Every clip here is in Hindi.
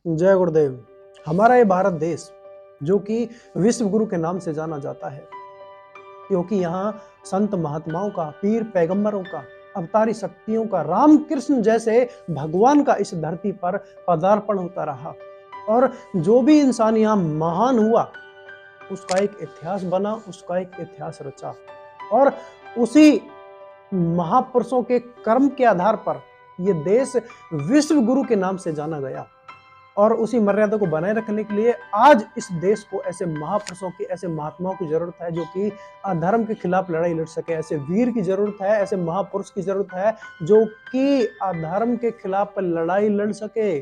जय गुरुदेव। हमारा ये भारत देश जो कि विश्व गुरु के नाम से जाना जाता है, क्योंकि यहाँ संत महात्माओं का, पीर पैगंबरों का, अवतारी शक्तियों का, राम कृष्ण जैसे भगवान का इस धरती पर पदार्पण होता रहा। और जो भी इंसान यहाँ महान हुआ उसका एक इतिहास बना, उसका एक इतिहास रचा, और उसी महापुरुषों के कर्म के आधार पर ये देश विश्व गुरु के नाम से जाना गया। और उसी मर्यादा को बनाए रखने के लिए आज इस देश को ऐसे महापुरुषों की, ऐसे महात्माओं की जरूरत है जो कि अधर्म के खिलाफ लड़ाई लड़ सके। ऐसे वीर की जरूरत है, ऐसे महापुरुष की जरूरत है जो कि अधर्म के खिलाफ लड़ाई लड़ सके।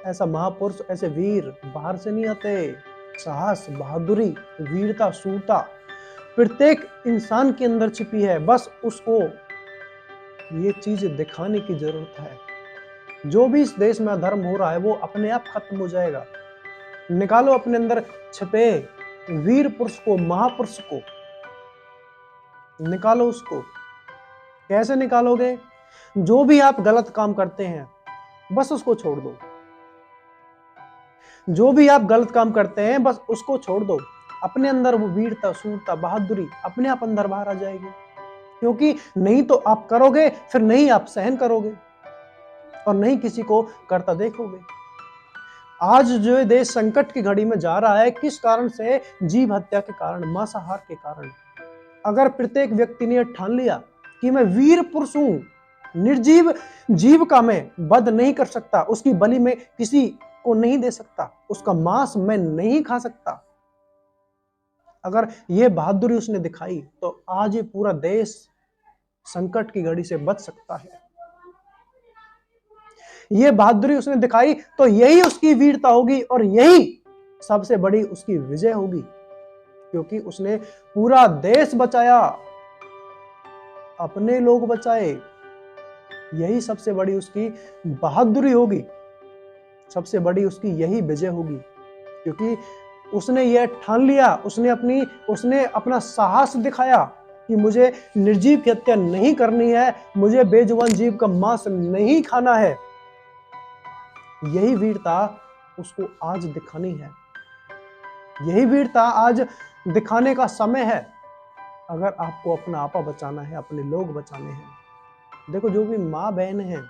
ऐसा महापुरुष, ऐसे वीर बाहर से नहीं आते। साहस, बहादुरी, वीरता, शूरता प्रत्येक इंसान के अंदर छिपी है, बस उसको ये चीज दिखाने की जरूरत है। जो भी इस देश में अधर्म हो रहा है वो अपने आप खत्म हो जाएगा। निकालो अपने अंदर छिपे वीर पुरुष को, महापुरुष को निकालो। उसको कैसे निकालोगे? जो भी आप गलत काम करते हैं बस उसको छोड़ दो। जो भी आप गलत काम करते हैं बस उसको छोड़ दो। अपने अंदर वो वीरता, शूरता, बहादुरी अपने आप अंदर बाहर आ जाएगी। क्योंकि नहीं तो आप करोगे, फिर नहीं आप सहन करोगे और नहीं किसी को करता देखोगे। आज जो देश संकट की घड़ी में जा रहा है, किस कारण से? जीव हत्या के कारण, मांसाहार के कारण। अगर प्रत्येक व्यक्ति ने ठान लिया कि मैं वीर पुरुष हूं, निर्जीव जीव का मैं वध नहीं कर सकता, उसकी बलि में किसी को नहीं दे सकता, उसका मांस मैं नहीं खा सकता, अगर ये बहादुरी उसने दिखाई तो आज ये पूरा देश संकट की घड़ी से बच सकता है। ये बहादुरी उसने दिखाई तो यही उसकी वीरता होगी और यही सबसे बड़ी उसकी विजय होगी, क्योंकि उसने पूरा देश बचाया, अपने लोग बचाए। यही सबसे बड़ी उसकी बहादुरी होगी, सबसे बड़ी उसकी यही विजय होगी, क्योंकि उसने यह ठान लिया, उसने अपना साहस दिखाया कि मुझे निर्जीव की हत्या नहीं करनी है, मुझे बेजुबान जीव का मांस नहीं खाना है। यही वीरता उसको आज दिखानी है, यही वीरता आज दिखाने का समय है। अगर आपको अपना आपा बचाना है, अपने लोग बचाने हैं। देखो, जो भी माँ बहन हैं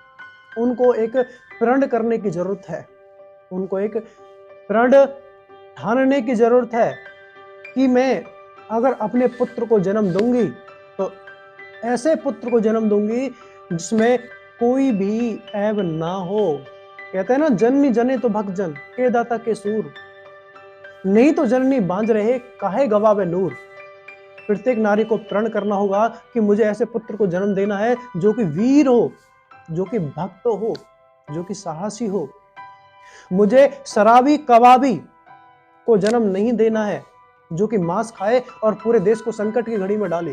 उनको एक प्रण करने की जरूरत है, उनको एक प्रण ठानने की जरूरत है कि मैं अगर अपने पुत्र को जन्म दूंगी तो ऐसे पुत्र को जन्म दूंगी जिसमें कोई भी ऐब ना हो। कहते हैं ना, जननी जने तो भक्त जन, के दाता के सूर, नहीं तो जननी बांझ रहे, काहे गवावे नूर। प्रत्येक नारी को प्रण करना होगा कि मुझे ऐसे पुत्र को जन्म देना है जो कि वीर हो, जो कि भक्त हो, जो कि साहसी हो। मुझे शराबी कबाबी को जन्म नहीं देना है जो कि मांस खाए और पूरे देश को संकट की घड़ी में डाले।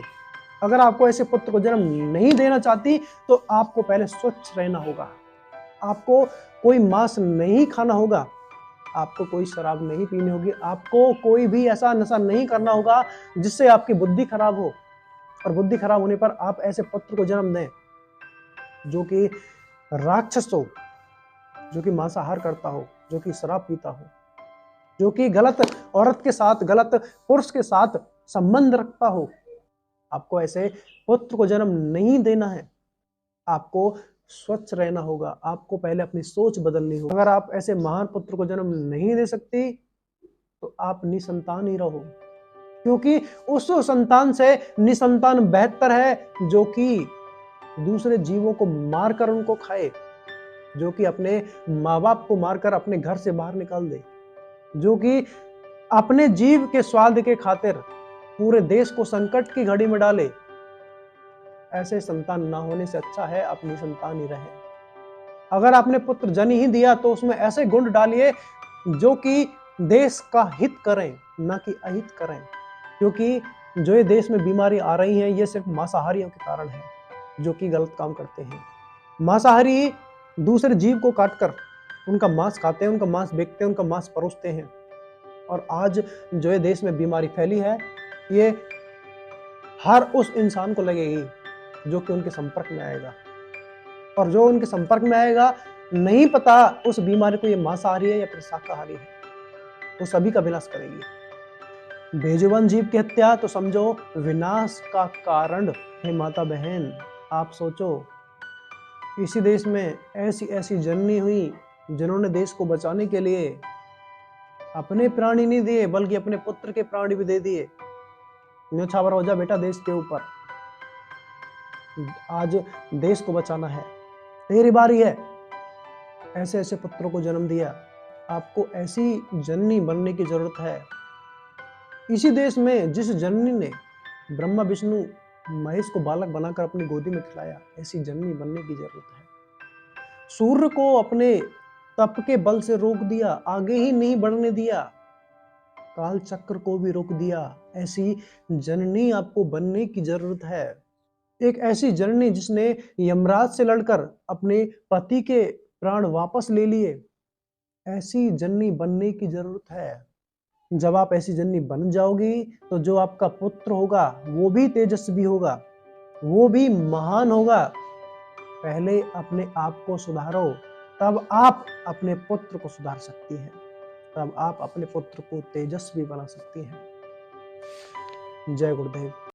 अगर आपको ऐसे पुत्र को जन्म नहीं देना चाहती तो आपको पहले स्वच्छ रहना होगा, आपको कोई मांस नहीं खाना होगा, आपको कोई शराब नहीं पीनी होगी, आपको कोई भी ऐसा नशा नहीं करना होगा जिससे आपकी बुद्धि खराब हो। और बुद्धि खराब होने पर आप ऐसे पुत्र को जन्म दें जो कि राक्षस हो, जो कि मांसाहार करता हो, जो कि शराब पीता हो, जो कि गलत औरत के साथ, गलत पुरुष के साथ संबंध रखता हो। आपको ऐसे पुत्र को जन्म नहीं देना है, आपको स्वच्छ रहना होगा, आपको पहले अपनी सोच बदलनी होगी। अगर आप ऐसे महान पुत्र को जन्म नहीं दे सकती तो आप निसंतान ही रहो, क्योंकि उस संतान से निसंतान बेहतर है जो कि दूसरे जीवों को मारकर उनको खाए, जो कि अपने माँ बाप को मारकर अपने घर से बाहर निकाल दे, जो कि अपने जीव के स्वाद के खातिर पूरे देश को संकट की घड़ी में डाले। ऐसे संतान ना होने से अच्छा है अपनी संतान ही रहे। अगर आपने पुत्र जन्म ही दिया तो उसमें ऐसे गुण डालिए जो कि देश का हित करें, ना कि अहित करें। क्योंकि जो ये देश में बीमारी आ रही है ये सिर्फ मांसाहारियों के कारण है, जो कि गलत काम करते हैं। मांसाहारी दूसरे जीव को काटकर उनका मांस खाते हैं, उनका मांस बेचते हैं, उनका मांस परोसते हैं। और आज जो ये देश में बीमारी फैली है ये हर उस इंसान को लगेगी जो कि उनके संपर्क में आएगा, और जो उनके संपर्क में आएगा नहीं पता उस बीमारी को ये मांसाहारी है या फिर शाकाहारी है, वो सभी का विनाश करेगी। बेजुबान जीव की हत्या तो समझो विनाश का कारण। हे माता बहन, आप सोचो, इसी देश में ऐसी ऐसी जननी हुई जिन्होंने देश को बचाने के लिए अपने प्राण ही नहीं दिए बल्कि अपने पुत्र के प्राण भी दे दिए। न्योछावर हो जा बेटा देश के ऊपर, आज देश को बचाना है, तेरी बारी है। ऐसे ऐसे पुत्रों को जन्म दिया, आपको ऐसी जननी बनने की जरूरत है। इसी देश में जिस जननी ने ब्रह्मा विष्णु महेश को बालक बनाकर अपनी गोदी में खिलाया, ऐसी जननी बनने की जरूरत है। सूर्य को अपने तप के बल से रोक दिया, आगे ही नहीं बढ़ने दिया, काल चक्र को भी रोक दिया। ऐसी जननी आपको बनने की जरूरत है। एक ऐसी जननी जिसने यमराज से लड़कर अपने पति के प्राण वापस ले लिए, ऐसी जननी बनने की जरूरत है। जब आप ऐसी जननी बन जाओगी तो जो आपका पुत्र होगा वो भी तेजस्वी होगा, वो भी महान होगा। पहले अपने आप को सुधारो, तब आप अपने पुत्र को सुधार सकती हैं, तब आप अपने पुत्र को तेजस्वी बना सकती हैं। जय गुरुदेव।